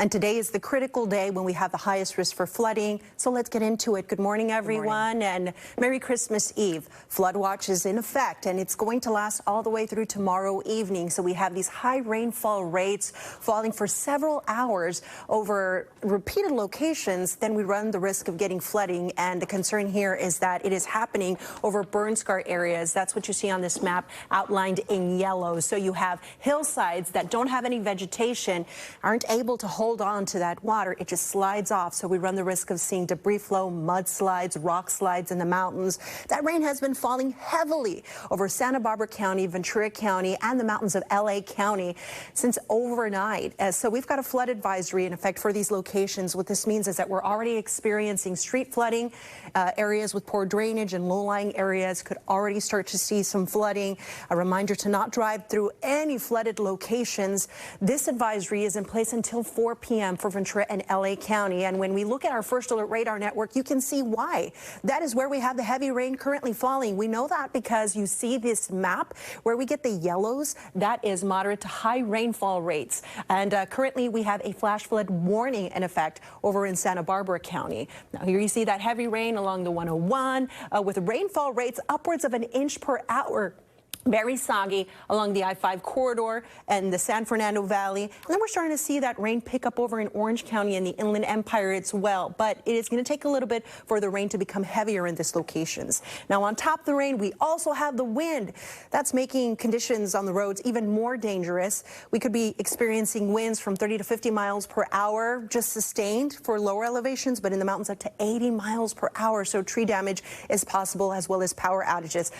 And today is the critical day when we have the highest risk for flooding. So let's get into it. Good morning, everyone, and Merry Christmas Eve. Flood watch is in effect, and it's going to last all the way through tomorrow evening. So we have these high rainfall rates falling for several hours over repeated locations. Then we run the risk of getting flooding. And the concern here is that it is happening over burn scar areas. That's what you see on this map outlined in yellow. So you have hillsides that don't have any vegetation, aren't able to hold on to that water. It just slides off. So we run the risk of seeing debris flow, mudslides, rock slides in the mountains. That rain has been falling heavily over Santa Barbara County, Ventura County, and the mountains of LA County since overnight. So we've got a flood advisory in effect for these locations. What this means is that we're already experiencing street flooding. Areas with poor drainage and low-lying areas could already start to see some flooding. A reminder to not drive through any flooded locations. This advisory is in place until 4 p.m. for Ventura and LA County. And when we look at our First Alert radar network, you can see why. That is where we have the heavy rain currently falling. We know that because you see this map where we get the yellows. That is moderate to high rainfall rates. And currently we have a flash flood warning in effect over in Santa Barbara County. Now here you see that heavy rain along the 101 with rainfall rates upwards of an inch per hour. Very soggy along the I-5 corridor and the San Fernando Valley. And then we're starting to see that rain pick up over in Orange County and the Inland Empire as well. But it is going to take a little bit for the rain to become heavier in these locations. Now, on top of the rain, we also have the wind. That's making conditions on the roads even more dangerous. We could be experiencing winds from 30 to 50 miles per hour, just sustained for lower elevations, but in the mountains up to 80 miles per hour. So tree damage is possible, as well as power outages.